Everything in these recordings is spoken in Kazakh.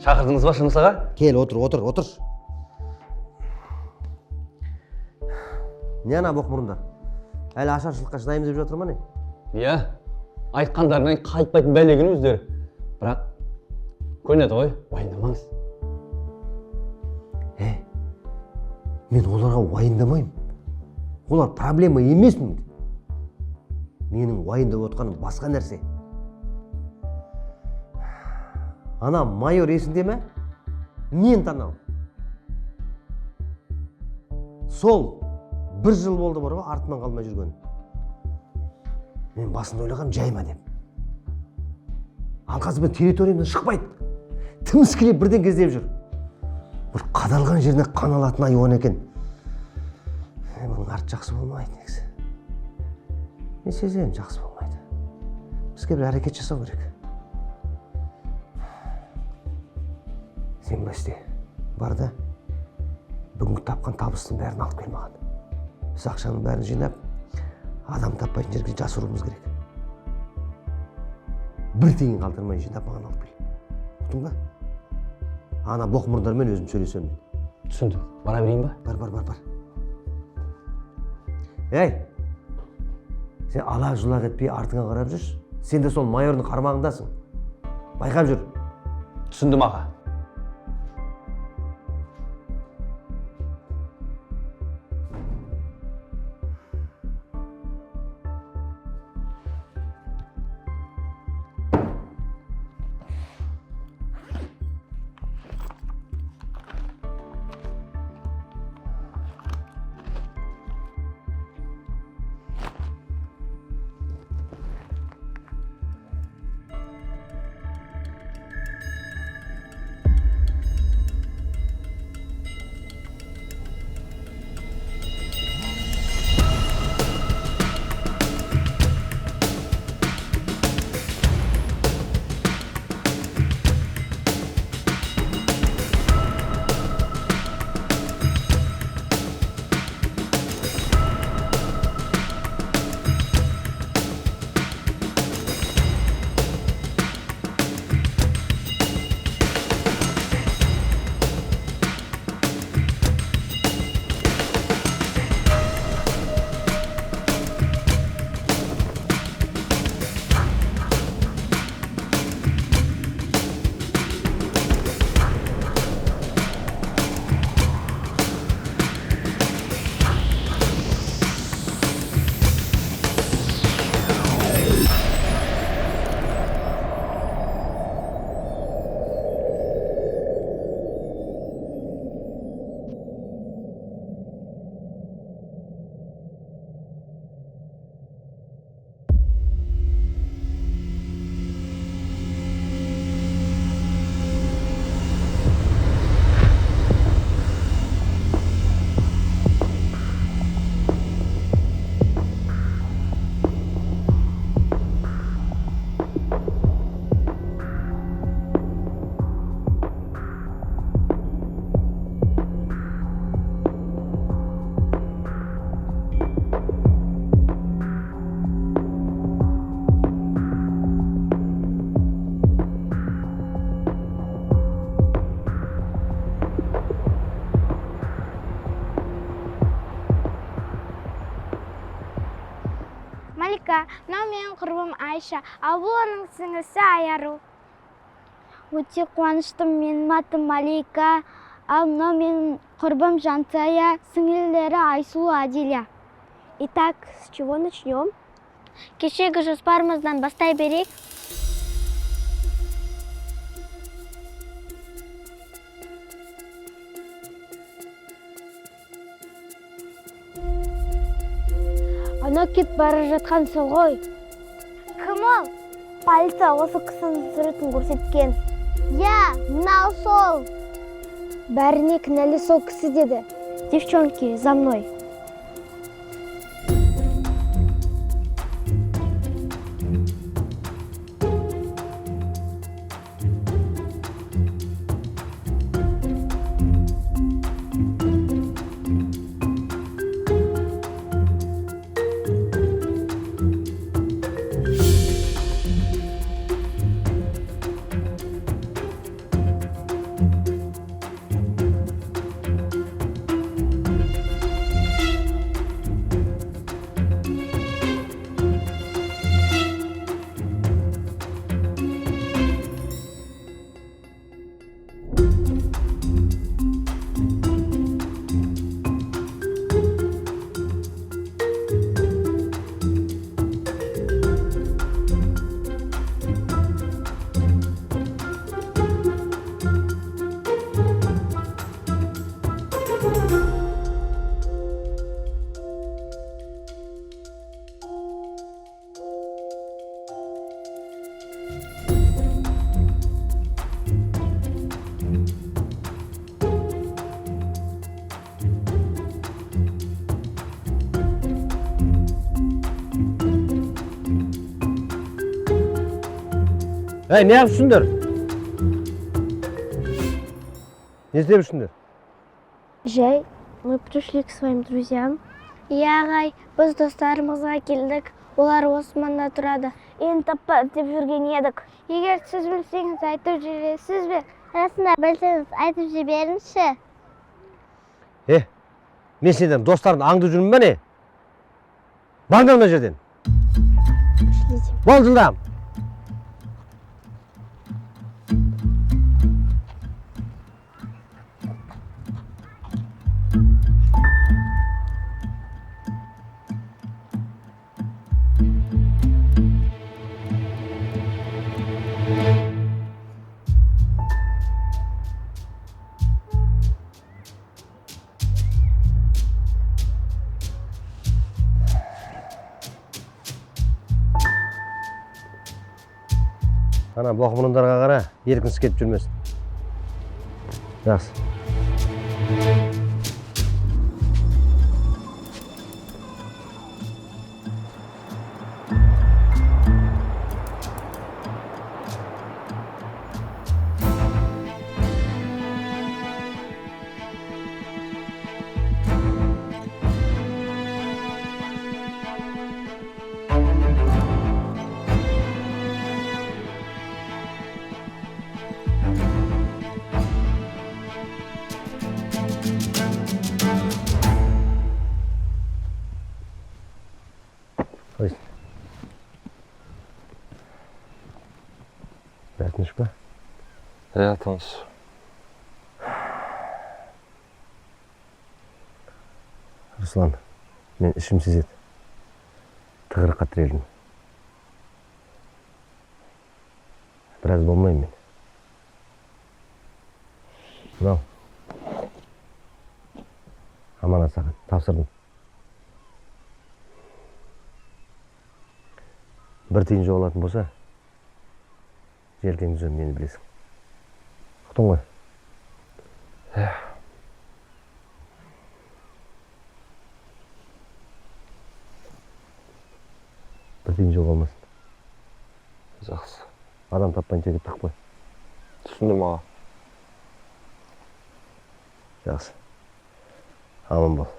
Шақырдыңыз ба Шыңғыс аға? Кел, отыр. Не ана боқ мұрындар? Әлі ашаршылыққа шыдаймыз деп жатыр ма не? Иә, айтқандарынан қайтпайтын бәлеген өздері. Бірақ, көнеді ғой, уайымдамаңыз. Мен оларға уайымдамаймын. Олар проблема емес мін. Менің уайымдап отқаным басқа нәрсе. Ана майор есінде ме? Мен танау. Сол 1 жыл болды бар ғой, артынан қалмай жүрген. Мен басында ойлағам жайма деп. Ал қазір мен территориямдан шықпайды. Тіміскілеп бірден кездеп жүр. Бір қадалған жеріне қан алатын айуан екен. Бұның арты жақсы болмайды негізі. Мен сеземін жақсы болмайды. Бізге бір әрекет жасау керек. Сен басте, бар да, бүгінгі тапқан табыстың бәрін алып кел маған. Біз ақшаның бәрін жинап, адам таппайтын жерге жасыруымыз керек. Бір тиын қалдырмай жинап маған алып кел. Ұқтың ба? Ана боқ мұрындармен өзім сөйлесемін. Түсіндім. Бара берейін ба? Бар. Ей, сен алақ-жұлақ етпей артыңа қарап жүрші. Сен де сол майордың қармағындасың. Байқап жүр. Түсіндім аға. Малика, мынау менің құрбым Айша, ал бұл оның сіңлісі Айару. Өте қуаныштым, менің атым Малика, ал мынау менің құрбым Жансая, сіңлілері Айсулу, Адиля. Итак, с чего начнем? Кешегі жоспарымыздан бастай берейік. Ана кетіп бара жатқан сол ғой. Кім ол? Полиция осы кісінің суретін көрсеткен. Я, мынау сол. Бәріне кінәлі сол кісі деді. Девчонки, за мной. не yapıp жүрсіңдер? Не істеп жүрсіңдер? Жай, мы пришли к своим друзьям. Иә ағай, біз достарымызға келдік. Олар Османда тұрады. Ен таппа деп жүрген едік. Егер сіз білсеңіз, айтып жібересіз бе? Расында білсеңіз, айтып жіберіңізші. Мен сенден достарын аңдып жүрмін бе не? Баңдар мына жерден. Пошлите. Бол жылдам. Ана боқмұрындарға қара, еркінсіз кетіп жүрмесін. Жақсы. Ой. Бәртініш па? Тыныш. Руслан, мен ішім сезеді. Тығырыққа тірелдім. Біраз болмайым мен. Мынау. Аманат саған, тапсырдым. Бір тиын жоғалатын болса, желкеңді жөн мені білесің. Ұқтың ғой? Бір тиын жоғалмасын. Жақсы. Адам таппайын жерге тықпай. Түсіндім аға. Жақсы. Аман бол.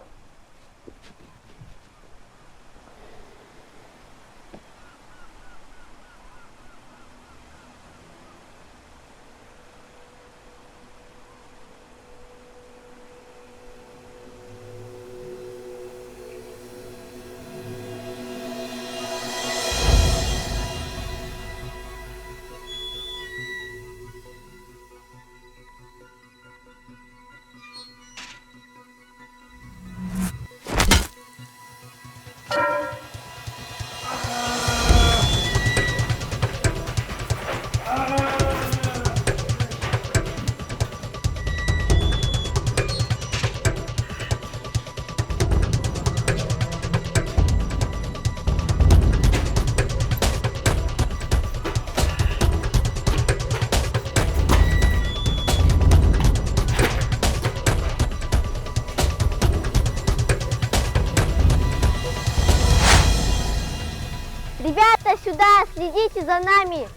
Ребята, сюда, следите за нами.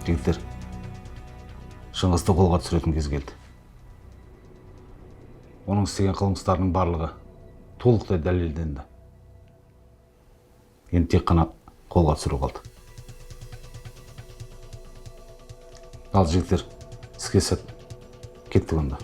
Жігіттер, Шыңғысты қолға түсіретін кез келді. Оның істеген қылмыстарының барлығы толықтай дәлелденді. Енді тек қана қолға түсіру қалды. Ал жігіттер, іске сәт кеттік онда.